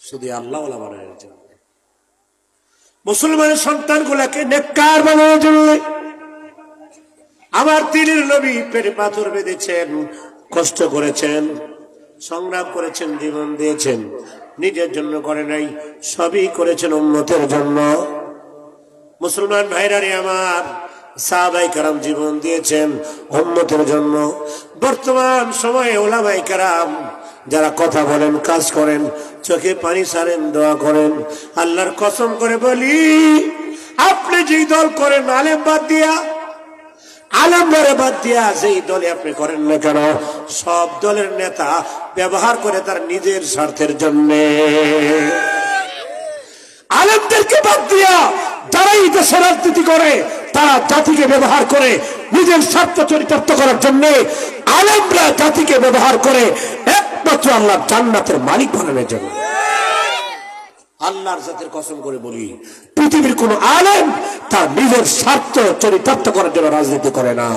শুধু আল্লাহ বানানোর জন্য, মুসলমানের সন্তানগুলাকে নেককার বানানোর জন্য। আমার দিনের নবী পেটে পাথর বেঁধেছেন, কষ্ট করেছেন, সংগ্রাম করেছেন, জীবন দিয়েছেন, নিজের জন্য করে নাই, সবই করেছেন উম্মতের জন্য। মুসলমান ভাইরা রে আমার, সাহাবায়ে কেরাম জীবন দিয়েছেন উম্মতের জন্য। বর্তমান সময়ে উলামায়ে কেরাম যারা কথা বলেন, কাজ করেন, চোখে পানি ছাড়েন, দোয়া করেন, আল্লাহর কসম করে বলি, আপনি যেই দল করেন আলেম বাদ দিয়া, আলেমরে বাদ দিয়া যেই দলে আপনি করেন না কেন, সব দলের নেতা ব্যবহার করে তার নিজের স্বার্থের জন্য। আলেমদেরকে বাদ দিয়া যারাই দেশের রাজনীতি করে, তারা জাতিকে ব্যবহার করে নিজের স্বার্থ চরিতার্থ করার জন্য। আলেমরা জাতিকে ব্যবহার করে একমাত্র আল্লাহর জান্নাতের মালিক বানানোর জন্য। আল্লাহর জাতের কসম করে বলি, পৃথিবীর কোন আলেম তার নিজের স্বার্থ চরিতার্থ করার জন্য রাজনীতি করে না।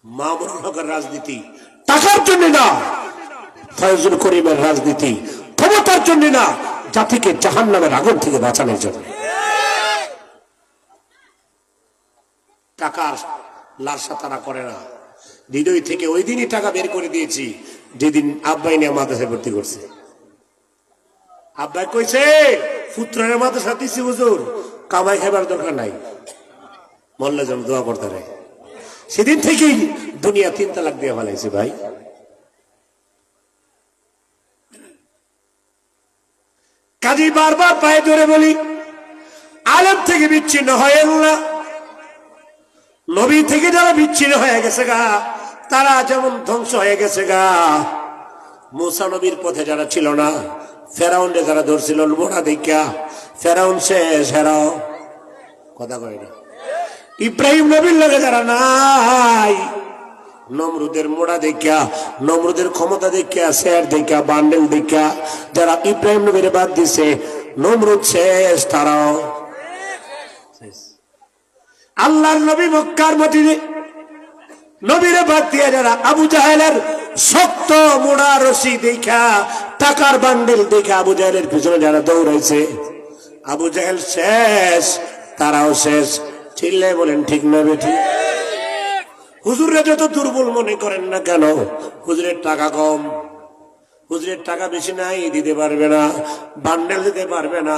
মামুনুল হকের রাজনীতি টাকার জন্য না, ফয়জুল করিমের রাজনীতি ক্ষমতার জন্য না, জাতিকে জাহান্নামের আগুন থেকে বাঁচানোর জন্য। টাকার লালসা তারা করে না। হৃদয় থেকে ওই দিনই টাকা বের করে দিয়েছি যেদিন আব্বাই নিয়ে মাদ্রাসায় ভর্তি করছে। আব্বাই কইছে পুত্রের মাদ্রাসা দিচ্ছি হুজুর, কামাই খাবার দরকার নাই, মল্লা যেন দোয়া করতে রে। সেদিন থেকেই দুনিয়া 3 তালাক দিয়ে ফেলাইছে ভাই। কাজী বারবার পায়ে ধরে বলি, আলেম থেকে বিচ্ছিন্ন হয় না, নবী থেকে যারা বিচ্ছিন্ন হয়ে গেছে গা, তারা যেমন ধ্বংস হয়ে গেছে গা। মুসা নবীর পথে যারা ছিল না, ফেরাউনরে যারা ধরছিল মোড়া দেখা, ফেরাউন শেষ, হেরাও কথা কয় না। ইব্রাহিম নবীর লগে যারা নাই, নমরুদের মোড়া দেখা, নমরুদের ক্ষমতা দেখা, শের দেখা, বান্ডেল দেখা যারা ইব্রাহিম নবীর বাদ দিছে, নমরুদ শেষ, তারাও আল্লাহর নবী মক্কার মদিনে নবীরে বাদ দিয়ে যারা আবু জাহেলের শক্ত মোড়া রশি দেখা, টাকার বান্ডেল দেখা আবু জাহেলের পিছনে যারা দৌড়াইছে, আবু জাহেল শেষ, তারাও শেষ। চিল্লায় বলেন ঠিক না বেঠি? হুজুরে যত দুর্বল মনে করেন না কেন, হুজুরের টাকা কম, হুজুরের টাকা বেশি নাই, দিতে পারবে না, বান্ডেল দিতে পারবে না,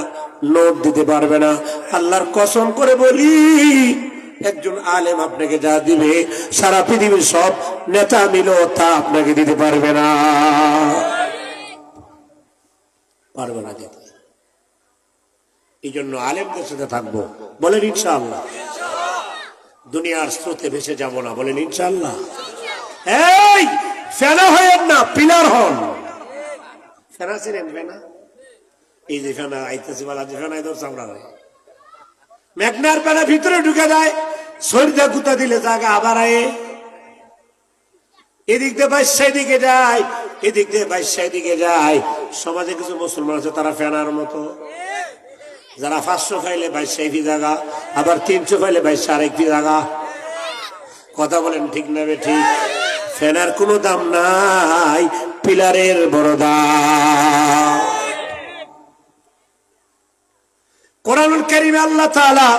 নোট দিতে পারবে না। আল্লাহর কসম করে বলি, একজন আলেম আপনাকে যা দিবে সারা পৃথিবীর সব নেতা মিলো তা আপনাকে দিতে পারবে না, পারবে না দিতে। এই জন্য আলেমদের সাথে থাকবো, বলেন ইনশাআল্লাহ। দুনিয়ার স্রোতে ভেসে যাব না, বলেন ইনশাআল্লাহ। এই ফেনা হয়েন না, পিলার হন। ফেনা ছিলেন ফেনা, এই যে ফেনা আইতেছি বলা, যে ফেনায় ধরছে আমরা মেঘনার ফেনা ভিতরে ঢুকে যায়, শরীরে গুতা দিলে জায়গা আবার আয়ে, এদিক দিয়ে বাইশ সেদিকে যায়, এদিক দিয়ে বাইশ সেদিকে যায়। সমাজে কিছু মুসলমান আছে তারা ফেনার মতো, যারা 500 খাইলে 22 জায়গা, আবার 300 খাইলে 22 জায়গা। কথা বলেন ঠিক না ঠিক? ফেনার কোনো দাম নাই, পিলারের বড় দাম। কোরআনুল কারীমে আল্লাহ তাআলা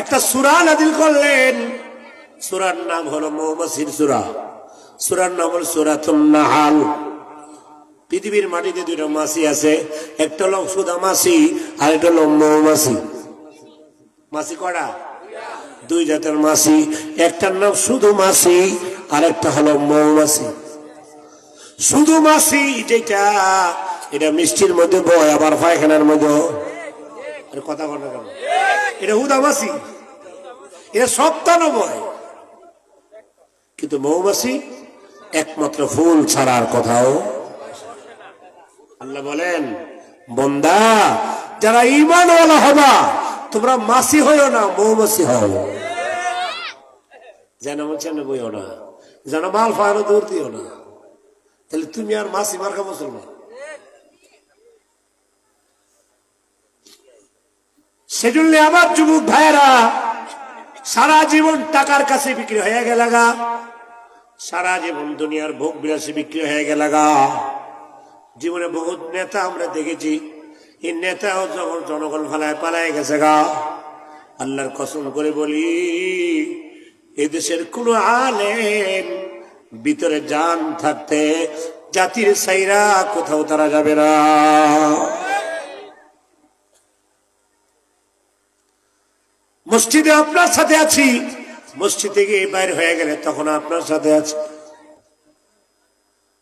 একটা সূরা নাযিল করলেন, সূরার নাম হলো মৌমাছির সূরা, সূরার নাম হলো সূরাতুন নাহাল। পৃথিবীর মাটিতে 2টা মাছি আছে, একটা হলো সুদা মাছি আর একটা হলো মৌমাছি। মাছি কয়টা? 2 জাতের মাছি, একটার নাম শুধু মাছি আর একটা হলো মৌমাছি। শুধু মাছি যেটা, এটা মিষ্টির মধ্যে বয়, আবার পায়খানার মধ্যে। কথা বলে কেন? এটা হুদা মাছি, এটা সপ্তাহ বয়। কিন্তু মৌমাছি একমাত্র ফুল ছাড়ার কথাও। আল্লাহ বলেন, বন্দা যারা ঈমানওয়ালা হবা, তোমরা মাছি হইও না, মৌমাছি হও। যেন মনে বইও না, যেন মাল ফায়ানো দূর দিও না, তাহলে তুমি আর মাছি মার্কা মুসলমান। সেজন্য আমার যুবক ভাইয়েরা, সারা জীবন টাকার কাছে বিক্রি হয়ে গেল গা, সারা জীবন দুনিয়ার ভোগ বিলাসী বিক্রি হয়ে গেল গা। জীবনে বহুত নেতা আমরা দেখেছি, এই নেতাও যখন জনগণ ফালায় পালায় গেছে গা, আল্লাহর কসম করে বলি এদেশের কোন আলেম ভিতরে জান থাকতে জাতির সাইরা কোথাও তারা যাবে না। মসজিদে আপনার সাথে আছি, মসজিদ থেকে বাইরে হয়ে গেলে তখন আপনার সাথে আছি।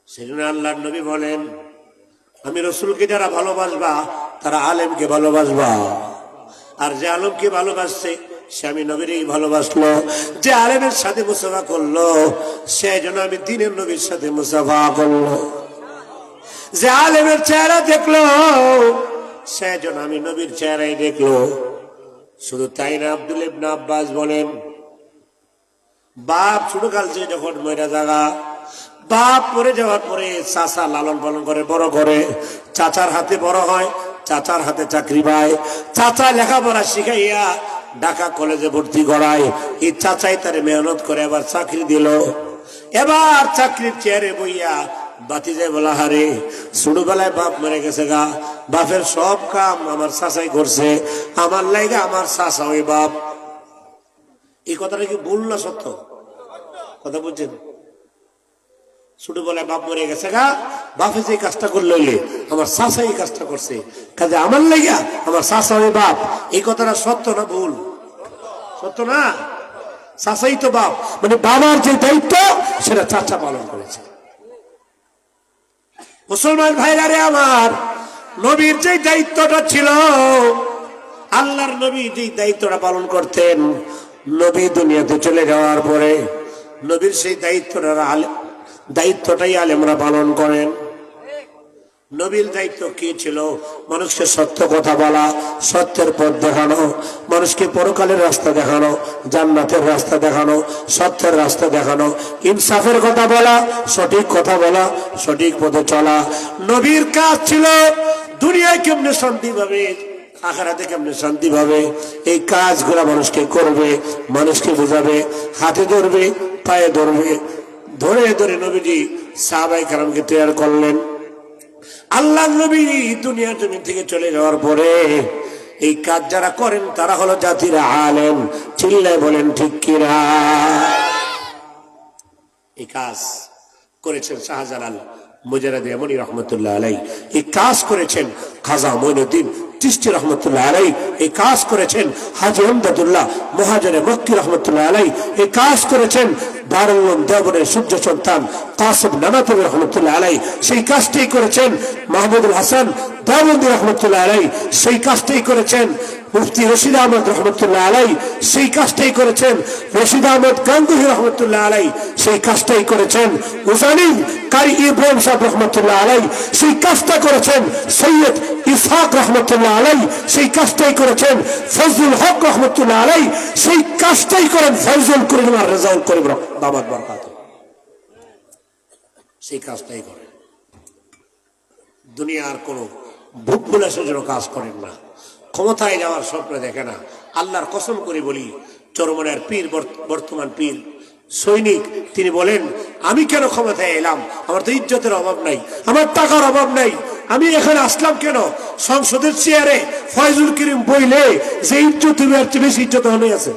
সেজন্য আল্লাহর নবী বলেন, আমি রসুলকে যারা ভালোবাসবা তারা আলেমকে ভালোবাসবা, আর যে আলেমকে ভালোবাসছে সে আমি নবীরই ভালোবাসলো। যে আলেমের সাথে মুসাফা করলো সে যেন আমি দ্বীনের নবীর সাথে মুসাফা করলো। যে আলেমের চেহারা দেখলো সে যেন আমি নবীর চেহারাই দেখলো। শুধু তাই না, আব্দুল ইবনে আব্বাস বলেন, বাপ ছোট কাল থেকে যখন মরে যাগা, বাপ মরে যাওয়ার পরে চাচা লালন পালন করে বড় করে, চাচার হাতে বড় হয়, চাচার হাতে চাকরি পায়, চাচা লেখাপড়া শিখাইয়া ঢাকা কলেজে ভর্তি করায়, এই চাচাই তারে মেহনত করে আবার চাকরি দিল। এবার চাকরির চেয়ারে বইয়া বাতিজায় বলা, হারে ছোটবেলায় বাপ মরে গেছে গা, বাপের সব কাম আমার চাচাই করছে, আমার লাইগা আমার চাচা ওই বাপ। এই কথাটা কি ভুল না সত্য? কথা বুঝছেন? ছোটবেলায় বাপ মরে গেছে গা, বাপে যে কাজটা করলে আমার চাচা এই কাজটা করছে, কাজে আমার লাইগা আমার চাচা ওই বাপ। এই কথাটা সত্য না ভুল? সত্য না? চাচাই তো বাপ, মানে বাবার যে দায়িত্ব সেটা চাচা পালন করেছে। মুসলমান ভাইরা রে আমার, নবীর যে দায়িত্বটা ছিল, আল্লাহর নবী যে দায়িত্বটা পালন করতেন, নবী দুনিয়াতে চলে যাওয়ার পরে নবীর সেই দায়িত্বটাই আলেমরা পালন করেন। নবীর দায়িত্ব কি ছিল? মানুষকে সত্য কথা বলা, সত্যের পথ দেখানো, মানুষকে পরকালের রাস্তা দেখানো, জান্নাতের রাস্তা দেখানো, সত্যের রাস্তা দেখানো, ইনসাফের কথা বলা, সঠিক কথা বলা, সঠিক পথে চলা। নবীর কাজ ছিল দুনিয়ায় কেমনে শান্তি পাবে, আখিরাতে কেমনে শান্তি পাবে, এই কাজগুলা মানুষকে করবে, মানুষকে বোঝাবে, হাতে ধরবে, পায়ে ধরবে, ধরে ধরে নবীজি সাহাবায়ে কেরামকে তৈয়ার করলেন। আল্লাহ নবী দুনিয়ার জমিন থেকে চলে যাওয়ার পরে এই কাজ যারা করেন তারা হলো জাতির আলেম। চিল্লায় বলেন ঠিক কিনা? এই কাজ করেছেন শাহজালাল মুজাররদ ইয়ামানি রহমতুল্লাহ আলাইহি, এই কাজ করেছেন খাজা মঈনুদ্দিন চিশতি রহমতুল্লাহ আলাইহি, এই কাজ করেছেন হাজী আমদাদুল্লাহ মুহাজিরে মক্কি রহমতুল্লাহ আলাইহি, এই কাজ করেছেন দারুল উলুম দেওবন্দের সূর্য সন্তান কাসিম নানাতুবি রহমতুল্লাহ আলাইহি, সেই কাজটাই করেছেন মাহমুদুল হাসান দেওবন্দি রহমতুল্লাহ আলাইহি, সেই কাজটাই করেছেন মুফতি রশিদ আহমদ রহমতুল্লাহ আলাইহি, সেই কাজটাই করেছেন রশিদ আহমদ গাঙ্গুহি রহমতুল্লাহ আলাইহি, সেই কাজটাই করেছেন উজানি কারি ইব্রাহিম সাহেব রহমতুল্লাহ আলাইহি, সেই কাজটা করেছেন সৈয়দ ইসহাক রহমতুল্লাহ আলাইহি, সেই কাজটাই করেছেন ফজলুল হক রহমতুল্লাহ আলাইহি, সেই কাজটাই করেন ফয়জুল করিম আর রেজাউল করিম দামাত বরকাতুহু, সেই কাজটাই করেন। দুনিয়ার কোন ভূত বিলাসের জন্য কাজ করেন না, ক্ষমতায় যাওয়ার স্বপ্ন দেখে না। আল্লাহর কসম করে বলি, চরমনের পীর, বর্তমান পীর সৈনিক, তিনি বলেন, আমি কেন ক্ষমতায় এলাম? আমার তো ইজ্জতের অভাব নাই, আমার টাকার অভাব নাই, আমি এখানে আসলাম কেন? সংসদের চেয়ারে ফয়জুল করিম বইলে যে ইজ্জত বেশি ইজ্জত হলে আছে,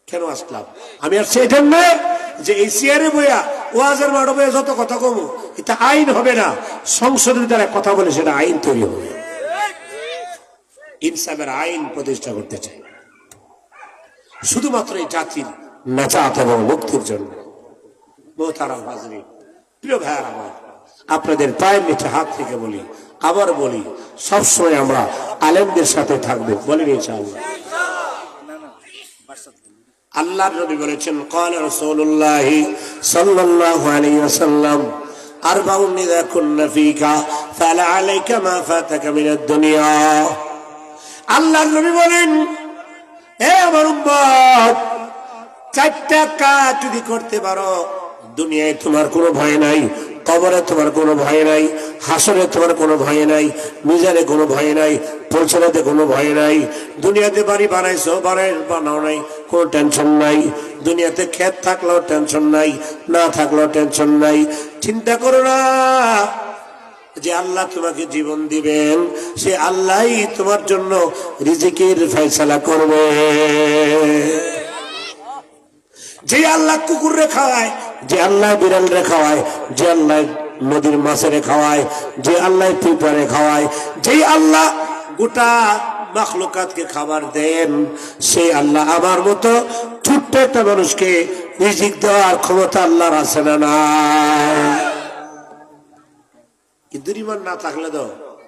কেন আসলাম? আমি আর সেই জন্য যে এই চেয়ারে বইয়া ওয়াজের মাঠে বইয়া যত কথা কমু, এটা আইন হবে না, সংসদের দ্বারা কথা বলে সেটা আইন তৈরি হবে। ইনসাফের আইন প্রতিষ্ঠা করতে চাই শুধুমাত্র এই জাতির নাজাত এবং মুক্তির জন্য। মোহতারাম হাজরিন, প্রিয় ভাইয়ের আমার, আপনাদের পায়ের নিচে হাত থেকে বলি, আবার বলি, সবসময় আমরা আলেমদের সাথে থাকবো, বলেন ইনশাআল্লাহ। আল্লাহর নবী বলেছেন, ক্বালা রাসূলুল্লাহ সাল্লাল্লাহু আলাইহি ওয়াসাল্লাম, আরবাউন ইযা কুননা ফীকা ফালা আলাইকা মা ফাতাকা মিনাদ দুনিয়া। আল্লাহর নবী বলেন, হে আমার উম্মত, চারটা কাজ যদি করতে পারো, দুনিয়ায় তোমার কোনো ভয় নাই, কবরে তোমার কোনো ভয় নাই, হাসরে তোমার কোনো ভয় নাই, মিজানে কোনো ভয় নাই, পৌঁছাতে কোনো ভয় নাই। দুনিয়াতে বাড়ি বানাইছো, বানাও নাই, কোনো টেনশন নাই। দুনিয়াতে ক্ষেত থাকলেও টেনশন নাই, না থাকলেও টেনশন নাই। চিন্তা করো না, যে আল্লাহ তোমাকে জীবন দিবেন, সে আল্লাহই তোমার জন্য রিজিকের ফয়সালা করবে। যে আল্লাহ কুকুরে খাওয়ায়, যে আল্লাহ বিড়ালরে খাওয়ায়, যে আল্লাহ নদীর মাছেরে খাওয়ায়, যে আল্লাহ পিঁপড়ে খাওয়ায়, যে আল্লাহ গোটা মাখলুকাতকে খাবার দেন, সেই আল্লাহ আমার মতো ছোট্ট একটা মানুষকে রিজিক দেওয়ার ক্ষমতা আল্লাহর আছে না? না, কিন্তু ইমান না থাকলে তো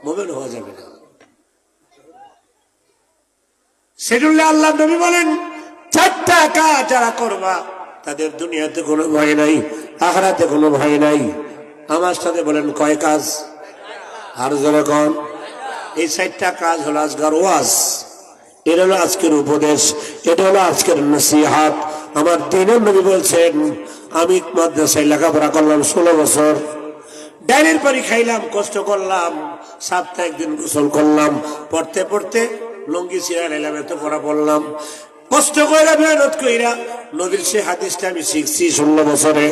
মুমিন হওয়া যাবে না। সেজন্য আল্লাহ নবী বলেন, চারটা কাজ যারা করবা তাদের দুনিয়াতে কোনো ভয় নাই, আখিরাতে কোনো ভয় নাই। আমার সাথে বলেন কয় কাজ? আর জোরে কোন? এই চারটা কাজ হলো আজকের ওয়াজ, এটা হলো আজকের উপদেশ, এটা হলো আজকের নসিহাত। আমার দিনের নবী বলছেন, আমি মাদ্রাসায় লেখাপড়া করলাম 16 বছর, ডাইনের পানি খাইলাম, কষ্ট করলাম, সপ্তাহে একদিন গোসল করলাম, পড়তে পড়তে লঙ্গি ছিঁড়া নিলাম, এত পড়া পড়লাম, কষ্ট কইরা মেহনত কইরা নবীর সে হাদিসটা আমি শিখছি 16 বছরে।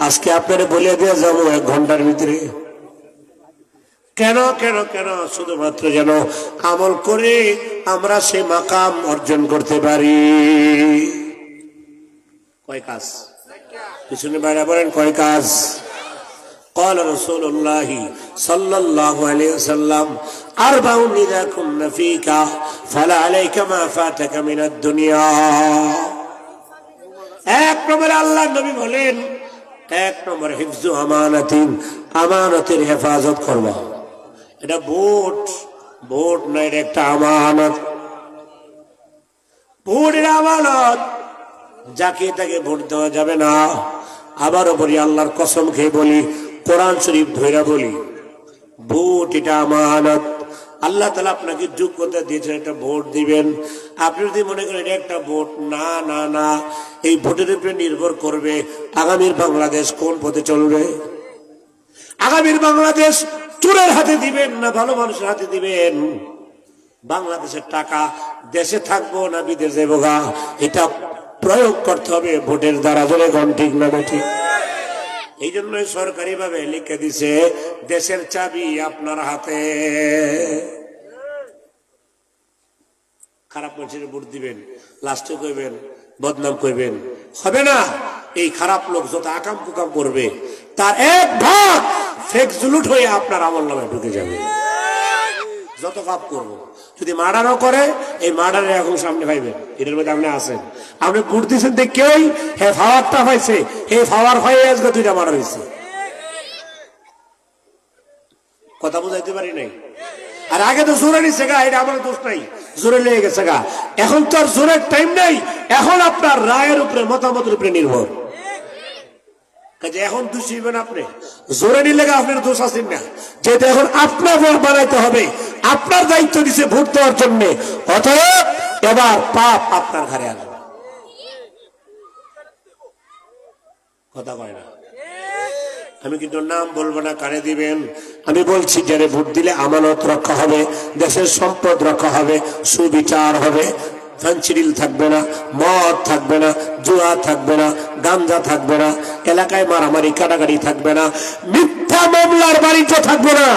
আজকে আপনারা বলে দিয়ে যাবো 1 ঘন্টার ভিতরে। কেন কেন কেন? শুধুমাত্র যেন আমল করে আমরা সে মাকাম অর্জন করতে পারি। কয় কাজ? পিছনে বাইরে বলেন কয় কাজ? قال رسول الله صلى الله عليه وسلم أربع إذا كن فيك فلا عليك ما فاتك من الدنيا। এক নম্বর আল্লাহ নবী বলেন, এক নম্বর হিফজু আমানাতিন, আমানতের হেফাজত করবা। এটা ভোট না, এটা একটা আমানত। ভোটের আমানত, যাকে তাকে ভোট দেওয়া যাবে না। আবারও বলি, আল্লাহর কসম খেয়ে বলি, কোরআন শরীফ ধইরা বলি, ভোট এটা আমানত। আল্লাহ তাআলা আপনাকে যোগ্যতা দিয়েছেন একটা ভোট দিবেন। আপনি যদি মনে করেন এটা একটা ভোট, না না না, এই ভোটের উপরে নির্ভর করবে আগামীর বাংলাদেশ কোন পথে চলবে। আগামীর বাংলাদেশ চোরের হাতে দিবেন না ভালো মানুষের হাতে দিবেন? বাংলাদেশের টাকা দেশে থাকবো না বিদেশে যাবো, এটা প্রয়োগ করতে হবে ভোটের দ্বারা। বলে কোন ঠিক না ঠিক? এই জন্য সরকারি ভাবে লিখে দিছে, দেশের চাবি আপনার হাতে। খারাপ মানুষের ভোট দিবেন, লাস্টে কইবেন বদনাম করবেন, হবে না। এই খারাপ লোক যত আকাম কুকাম করবে, তার 1 ভাগ ফেক জুলুট হয়ে আপনার আমল নামে ঢুকে যাবে। যত পাপ করবো, যদি মার্ডারও করে, এই মার্ডারে এখন সামনে পাইবেন, এটার মধ্যে আপনি আছেন। আপনি ভোট দিচ্ছেন দেখেই হে ফাওয়ারটা হয়েছে, হে ফাওয়ার হয়ে আজকে 2টা মার্ডার হয়েছে। কথা বুঝাইতে পারি নাই? আর আগে তো জোরে নিচ্ছে গা, এটা আমার দোষ নাই, জোরে লেগে গেছে গা। এখন তো আর জোরের টাইম নাই, এখন আপনার রায়ের উপরে, মতামতের উপরে নির্ভর। কাজে এখন দোষী হবেন আপনি, জোরে নিলে আপনার দোষ আছেন না, যেহেতু এখন আপনার ভোট বানাইতে হবে, আপনার দায়িত্ব দিচ্ছে ভোট দেওয়ার জন্য। অতএব এবার পাপ আপনার ঘরে আসবে। কথা কয় না? আমি কিন্তু নাম বলবো না, কানে দিবেন। আমি বলছি, যারা ভোট দিলে আমানত রক্ষা হবে, দেশের সম্পদ রক্ষা হবে, সুবিচার হবে, ফানচিডিল থাকবে না, মদ থাকবে না, জুয়া থাকবে না, গাঞ্জা থাকবে না, এলাকায় মারামারি কাটাকাটি থাকবে না, মিথ্যা মামলার বাণিজ্য থাকবে না।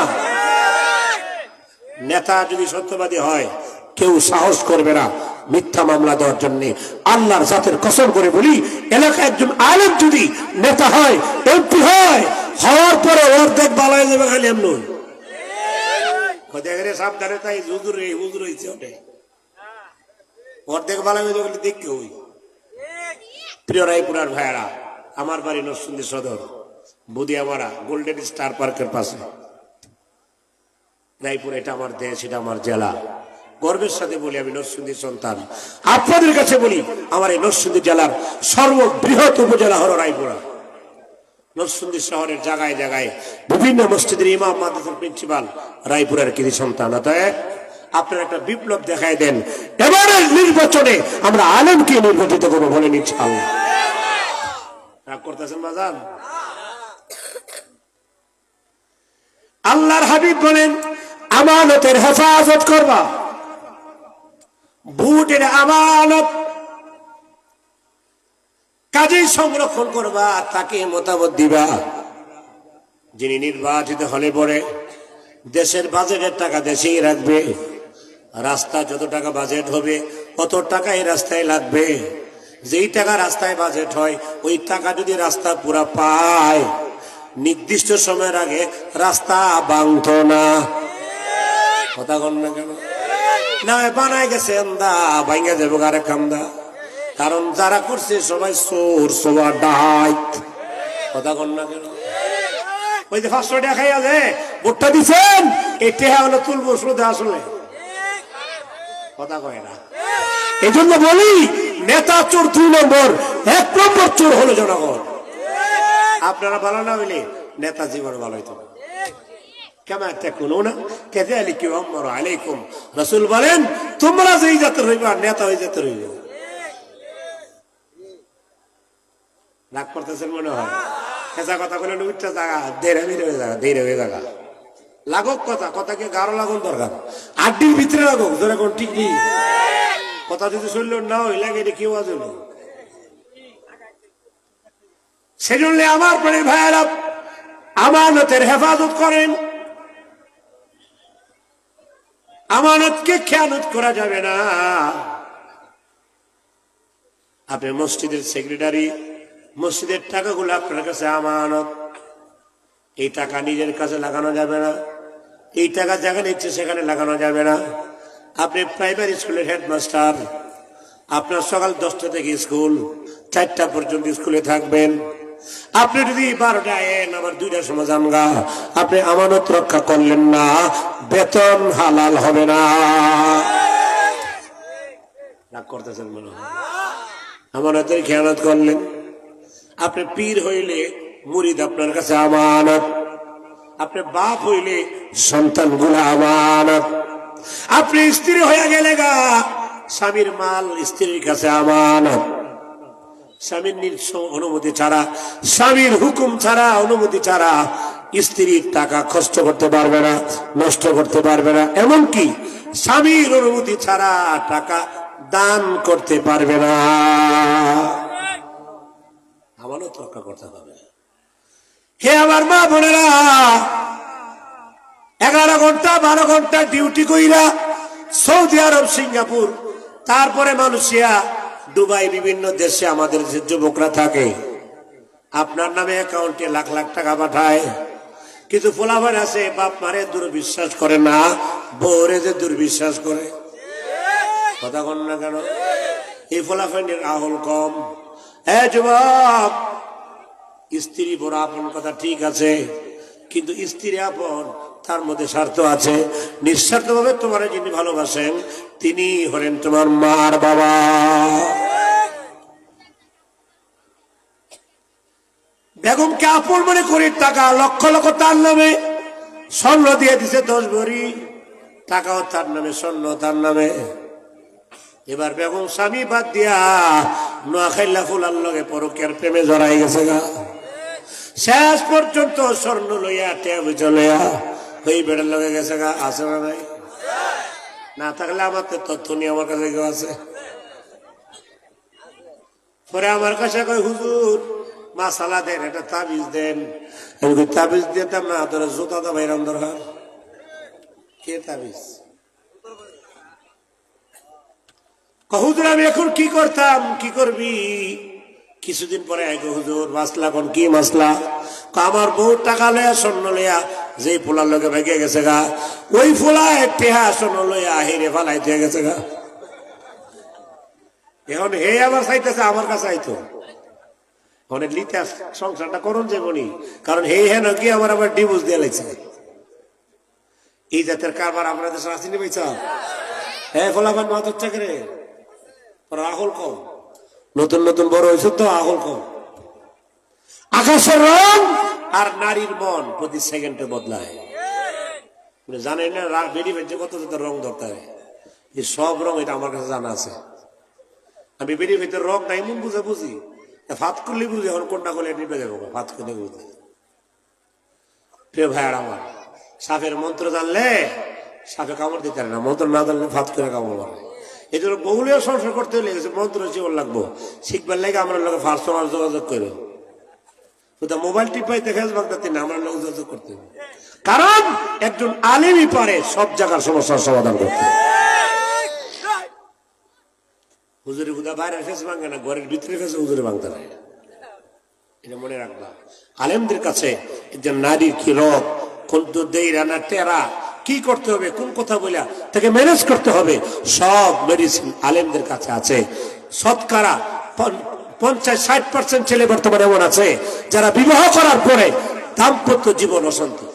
নেতা যদি সত্যবাদী হয়, কেউ সাহস করবে না মিথ্যা মামলা দেওয়ার জন্য। আল্লাহর জাতের কসম করে বলি, এলাকায় একজন আলেম যদি নেতা হয়, এমপি হয়, হওয়ার পরে অর্ধেক বালায় যাবে খালি এমন। সাবধানে, তাই হুজুর হয়েছে অর্ধেক বালায় দেখতে হই। প্রিয় রায়পুরার ভাইয়ারা, আমার বাড়ি নরসিংদী সদর, বুদিয়ামারা, গোল্ডেন স্টার পার্কের পাশে। রায়পুর এটা আমার দেশ, এটা আমার জেলা। গর্বের সাথে বলি, আমি নরসিংদীর সন্তান। আপনাদের কাছে বলি, আমার এই নরসিংদী জেলার সর্ববৃহৎ উপজেলা হলো রায়পুরা। নরসিংদী শহরের জায়গায় জায়গায় বিভিন্ন মসজিদের ইমাম, মাদ্রাসার প্রিন্সিপাল রায়পুরের কৃতি সন্তান। অতএব আপনারা একটা বিপ্লব দেখায় দেন, এবারের নির্বাচনে আমরা আলেমকে নির্বাচিত করবো বলে ইনশাআল্লাহ। রাগ করতেছেন বাজান? আল্লাহর হাবিব বলেন, আমানতের হেফাজত করবা। ভোটের আমানত, কাজেই সংরক্ষণ করবা, তাকে মতামত দিবা। যিনি নির্বাচিত হলে পরে দেশের বাজেটের টাকা দেশেই রাখবে, রাস্তা যত টাকা বাজেট হবে কত টাকা এই রাস্তায় লাগবে। যেই টাকা রাস্তায় বাজেট হয় ওই টাকা যদি রাস্তা পুরা পায় নির্দিষ্ট সময়ের আগে রাস্তা ভাঙত না। কথা কন না কেন? না বানায় গেছে আমদা ভাঙ্গা যাবো আরেক আমদা, কারণ যারা করছে সবাই চোর সবার ডাইত। কথা কন না কেন? ওই যে 500 টাকা খাইয়া যে ভোটটা দিচ্ছেন এই টেহা হলো তুলবো শুধু আসলে কথা কয় না। এই জন্য বলি নেতা চোর 2 নম্বর, 1 নম্বর চোর হলো জনগণ। আপনারা ভালো না হইলে নেতা জীবন ভালো হইতো না। কেমন তাকুনুনা কাযালিকা ইউমারু আলাইকুম, রাসূল বলেন তোমরা যেই জাতের হইবা নেতা ওই জাতের হইবে। রাগ করতেছেন মনে হয়? এসা কথা বলে উঠতে জায়গা ধীরে হয়ে জায়গা লাগুক কথা, কথাকে গাঢ় লাগুন দরকার, আড্ডির ভিতরে লাগুক ধরে কোন ঠিক নেই। কথা যদি শুনল না ওই লাগে এটা কেউ আজ হলো। সেজন্য আমার পরে ভাইয়েরা আমানতের হেফাজত করেন, আমানতকে খেয়ানত করা যাবে না। আপনি মসজিদের সেক্রেটারি, মসজিদের টাকাগুলো আপনার কাছে আমানত, এই টাকা নিজের কাছে লাগানো যাবে না, এই টাকা যেখানে ইচ্ছে সেখানে লাগানো যাবে না। আপনি প্রাইমারি স্কুলের হেডমাস্টার, আপনার সকাল 10টা থেকে স্কুল, 4টা পর্যন্ত স্কুলে থাকবেন। আপনি যদি 12টায় আবার 2টার সময় জানগা, আপনি আমানত রক্ষা করলেন না, বেতন হালাল হবে না। রাগ করতেছেন মনে হয়? আমানতের খেয়ানত করলেন। আপনি পীর হইলে মুরিদ আপনার কাছে আমানত, আপনি বাপ হইলে সন্তানগুলো আমানত, আপনি স্ত্রী হয়ে গেলে গা স্বামীর মাল স্ত্রীর কাছে আমানত। স্বামীর অনুমতি ছাড়া, স্বামীর হুকুম ছাড়া, অনুমতি ছাড়া স্ত্রীর টাকা খরচ করতে পারবে না, নষ্ট করতে পারবে না। এমনকি স্বামীর অনুমতি ছাড়া টাকা দান করতে পারবে না। আমানত রক্ষা করতে হবে। হে আমার মা বোনেরা, 11 ঘন্টা 12 ঘন্টা ডিউটি কইরা সৌদি আরব, সিঙ্গাপুর, তারপরে মালয়েশিয়া, দুবাই, বিভিন্ন দেশে আমাদের যে যুবকরা থাকে, আপনার নামে অ্যাকাউন্টে লাখ লাখ টাকা পাঠায়। কিন্তু ফলাফল আছে বাপ মারে দুর্বিশ্বাস করে না, বউরে যে দুর্বিশ্বাস করে। কথা কন না কেন? এই ফলাফলের আহল কম। যুবক, স্ত্রী বড় আপন কথা ঠিক আছে, কিন্তু স্ত্রী আপন, তার মধ্যে স্বার্থ আছে। নিঃস্বার্থ ভাবে তোমার যিনি ভালোবাসেন তিনি হলেন তোমার মার বাবা। বেগমকে আপন মনে করে টাকা লক্ষ লক্ষ তার নামে, স্বর্ণ দিয়ে দিছে 10 ভরি, টাকাও তার নামে, স্বর্ণ তার নামে। এবার বেগম স্বামী বাদ দিয়া নোয়াখাইলা ফুলার লগে পরকীয়ার প্রেমে জড়াই গেছে গা। শেষ পর্যন্ত স্বর্ণ লইয়া টেব চলিয়া ওই বেড়ার লগে গেছে গা। আছে না নাই? না থাকলে আমার তো তথ্য নিয়ে আমার কাছে কেউ আছে। পরে আমার কাছে কই হুজুর মাসালা দেন, একটা তাবিজ দেন। আমি তাবিজ দিতাম না, তোরা জুতা দা বাইরাম দরকার। কে তাবিজ? হুজুর আমি এখন কি করতাম? কি করবি? কিছুদিন পরে আগে হুজুর মাসলা কোন কি মাসলা? আমার বউ টাকা লয়া স্বর্ণ লয়া যে ফুলার লগে ভেঙে গেছে গা, ওই ফুলায় টেহা স্বর্ণ লয়া হেরে ফালাই দিয়ে গেছে গা। এখন হে আবার চাইতেছে আমার কাছে আইতো অনেক লিতে সংসারটা করুন যে বনি, কারণ হে হে নাকি আমার আবার ডিভোর্স দিয়ে লাগছে। এই জাতের কারবার আমরা দেশে আসিনি পাইছা। হ্যাঁ ফলাফল মাত হচ্ছে করে আহল কম, নতুন নতুন বড় হয়েছে তো আহল কম। আকাশের রং আর নারীর মন প্রতি সেকেন্ডে বদলায়। জানেন না বেডি বেঁচে কত রং ধরতে হয়, এই সব রং এটা আমার কাছে জানা আছে। আমি বেডি ভেতর রং নাই এমন বুঝে বুঝি, ফাত করলে বুঝি এখন কোনটা করলে নিবে যাবো, ফাত করলে বুঝি। প্রিয় ভাইয়ার আমার, সাপের মন্ত্র জানলে সাপে কামড় দিতে পারে না, মন্ত্র না জানলে ফাত করে কামড় মারে। এই জন্য বহুলীয় সংসার করতে হলে মন্ত্র জীবন লাগবো, শিখবার লাগে আমরা লোক পার্সোনাল যোগাযোগ করে। মোবাইল টিপাইতে ফেসবুক দেখতে না, আমরা লোক যোগাযোগ করতে হবে। কারণ একজন আলেমই পারে সব জায়গার সমস্যার সমাধান করতে। হুজুরে হুদা বাইরের ফেস ভাঙে না, ঘরের ভিতরে ফেসে হুজুরে ভাঙতে নাই, এটা মনে রাখবা। আলেমদের কাছে একজন নারীর কি রোগ, কোন দেই রান্না টেরা কি করতে হবে, কোন কথা বলে তাকে ম্যানেজ করতে হবে, সব মেডিসিন আলেমদের কাছে আছে। শতকরা 50-60% ছেলে বর্তমানে এমন আছে যারা বিবাহ করার পরে দাম্পত্য জীবন অশান্তি,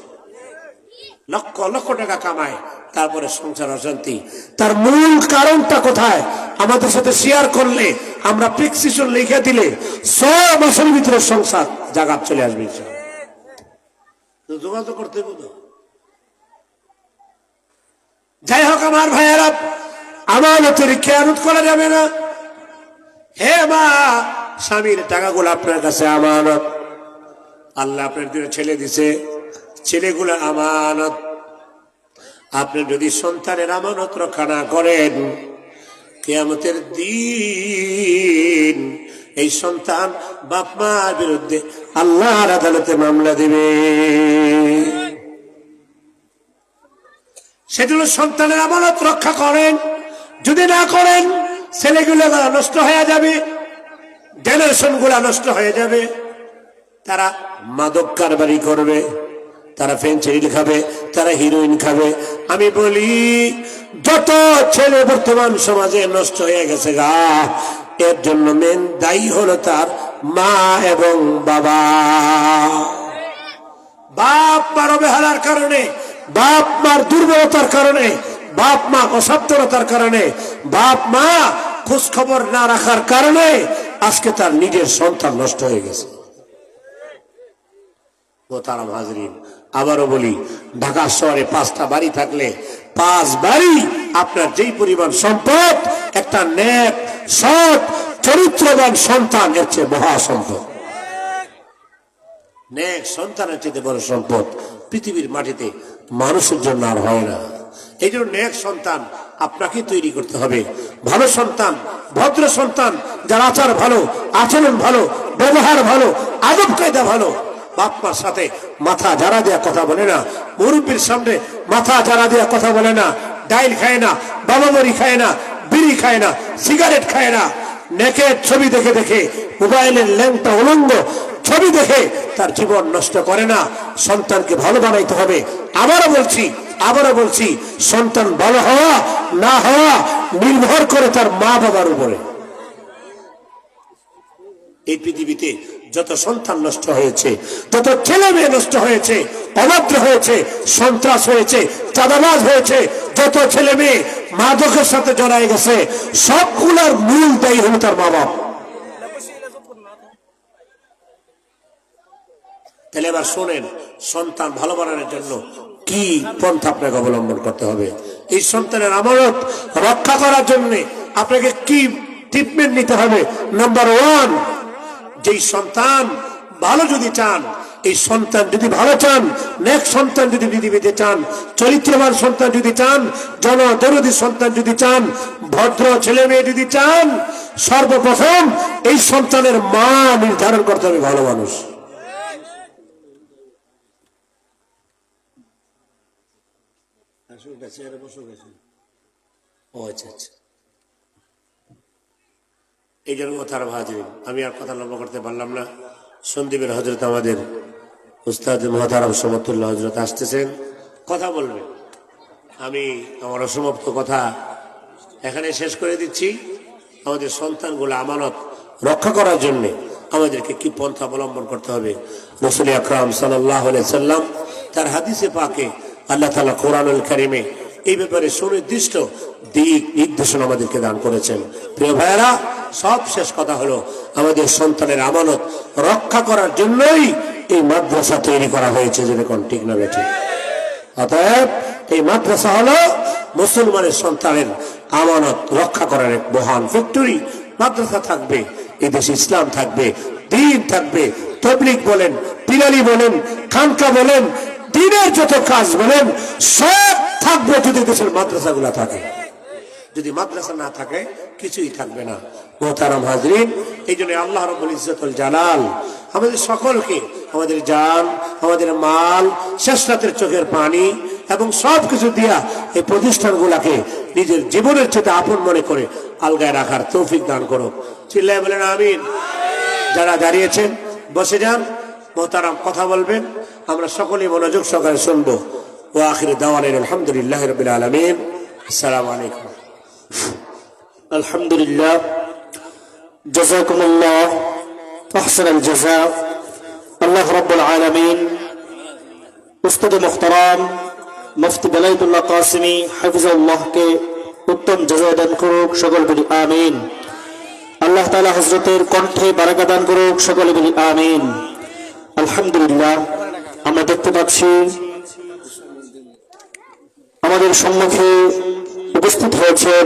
লক্ষ লক্ষ টাকা কামায় তারপরে সংসার অশান্তি। তার মূল কারণটা কোথায় আমাদের সাথে শেয়ার করলে, আমরা প্রেসক্রিপশন লিখে দিলে 6 মাসের ভিতরে সংসার জাগাত চলে আসবে। যোগাযোগ করতে হবে। যাই হোক আমার ভাইয়েরা, আমানতের খেয়ানত করা যাবে না। হে মা, স্বামীর টাকাগুলো আপনার কাছে আমানত, আল্লাহ আপনার জন্য ছেলে দিছে, ছেলেগুলো আমানত। আপনি যদি সন্তানের আমানত রক্ষা না করেন, কিয়ামতের দিন এই সন্তান বাপ মার বিরুদ্ধে আল্লাহর আদালতে মামলা দিবে। সেজন্য সন্তানের আমানত রক্ষা করেন। যদি না করেন, ছেলেগুলো নষ্ট হয়ে যাবে, জেনারেশন গুলা নষ্ট হয়ে যাবে। তারা মাদক কারবারি করবে, তারা ফেন্সিডিল খাবে, তারা হিরোইন খাবে। আমি বলি, যত ছেলে বর্তমান সমাজে নষ্ট হয়ে গেছে গা, এর জন্য মেন দায়ী হলো তার মা এবং বাবা। বাপ মার অবহেলার কারণে, বাপ মার দুর্বলতার কারণে, বাপ মা অসাবধানতার কারণে, বাপ মা খোঁজ খবর না রাখার কারণে আজকে তার নিজের সন্তান নষ্ট হয়ে গেছে। মোহতারাম হাজরিন, আবারও বলি, ঢাকা শহরে 5টা বাড়ি থাকলে 5 বাড়ি আপনার যেই পরিমাণ সম্পদ, একটা নেক সৎ চরিত্রবান সন্তান এর চেয়ে মহা সম্পদ। নেক সন্তানের চেয়ে বড় সম্পদ পৃথিবীর মাটিতে মানুষের জন্য আর হয় না। এই জন্য নেক সন্তান আপনাকে তৈরি করতে হবে। ভালো সন্তান, ভদ্র সন্তান, যার আচার ভালো, আচরণ ভালো, ব্যবহার ভালো, আদব কায়দা ভালো, বাপ মার সাথে মাথা ঝাড়া দেওয়া কথা বলে না, মুরব্বীর সামনে মাথা ঝাড়া দেওয়া কথা বলে না, ডাইল খায় না, বাবামরি খায় না, বিড়ি খায় না, সিগারেট খায় না, নেকের ছবি দেখে দেখে, মোবাইলের ল্যাংটা উলঙ্গ ছবি দেখে তার জীবন নষ্ট করে না। সন্তানকে ভালো বানাইতে হবে। আবারও বলছি, সন্তান ভালো হওয়া না হওয়া নির্ভর করে তার মা বাবার উপরে। এই পৃথিবীতে যত সন্তান নষ্ট হয়েছে, যত ছেলে মেয়ে নষ্ট হয়েছে, অভদ্র হয়েছে, সন্ত্রাস হয়েছে, চাঁদাবাজ হয়েছে, যত ছেলে মেয়ে মাদকের সাথে জড়ায় গেছে, সবগুলোর মূল দায়ী হলো তার মা বাপ। তাহলে এবার শোনেন, সন্তান ভালো বানানোর জন্য কি পন্থা আপনাকে অবলম্বন করতে হবে। এই সন্তানের আমানত রক্ষা করার জন্য আপনাকে কি ট্রিটমেন্ট নিতে হবে। নাম্বার 1, যেই সন্তান ভালো যদি চান, এই সন্তান যদি ভালো চান, নেক সন্তান যদি পৃথিবীতে চান, চরিত্রবান সন্তান যদি চান, জনদরদী সন্তান যদি চান, ভদ্র ছেলে মেয়ে যদি চান, সর্বপ্রথম এই সন্তানের মা নির্ধারণ করতে হবে ভালো মানুষ। এই জন্য কথার ভাজরিন, আমি আর কথা লম্বা করতে পারলাম না। সন্দীপের হজরত আমাদের উস্তাদ মুহতারাম সমতুল্লাহ হজরত আসতেছেন, কথা বলবেন। আমি আমার অসমাপ্ত কথা এখানে শেষ করে দিচ্ছি। আমাদের সন্তানগুলো আমানত রক্ষা করার জন্য আমাদেরকে কি পন্থা অবলম্বন করতে হবে। রাসূল আকরাম সাল্লাল্লাহু আলাইহি সাল্লাম তার হাদিসে পাকে, আল্লাহ তাআলা কোরআনুল কারীমে এই ব্যাপারে সুনির্দিষ্ট দিক নির্দেশনা আমাদেরকে দান করেছেন। প্রিয় ভাইয়েরা, সব শেষ কথা হলো, আমাদের সন্তানের আমানত রক্ষা করার জন্যই এই মাদ্রাসা তৈরি করা হয়েছে, যেরকম ঠিক না বেঠিক। অতএব এই মাদ্রাসা হলো মুসলমানের সন্তানের আমানত রক্ষা করার এক মহান ফ্যাক্টরি। মাদ্রাসা থাকবে, এই দেশে ইসলাম থাকবে, দ্বীন থাকবে, তাবলীগ বলেন, পিলালি বলেন, খানকা বলেন, দ্বীনের যত কাজ বলেন সব থাকবে যদি দেশের মাদ্রাসাগুলা থাকে। যদি মাদ্রাসা না থাকে কিছুই থাকবে না। মুহতারাম হাজরিন, এই জন্য আল্লাহ রাব্বুল ইজ্জতুল জালাল আমাদের সকলকে আমাদের জান, আমাদের মাল, শেষ রাতের চোখের পানি এবং সবকিছু দিয়া এই প্রতিষ্ঠানগুলাকে নিজের জীবনের চেয়ে আপন মনে করে আলগায় রাখার তৌফিক দান করো। চিল্লায় বলেন আমিন। যারা দাঁড়িয়েছেন বসে যান, মোহতারাম কথা বলবেন, আমরা সকলেই মনোযোগ সহকারে শুনবো। ওয়া আখির দাওয়ানা আলহামদুলিল্লাহি রাব্বিল আলামিন। আসসালামু আলাইকুম। আলহামদুলিল্লাহ, জাযাকুমুল্লাহ আহসানাল জাযা। আল্লাহ রাব্বুল আলামিন উস্তাদ মুহতারাম মুফতি বেলায়েতুল্লাহ কাসেমী হাফিজাহুল্লাহকে উত্তম জাযা দান করুক, সকল বলি আমিন। আল্লাহ তাআলা হযরতের কণ্ঠে বারাকা দান করুক, সকলে বলি আমিন। আলহামদুলিল্লাহ, আমরা দেখতে পাচ্ছি আমাদের সম্মুখে উপস্থিত হয়েছেন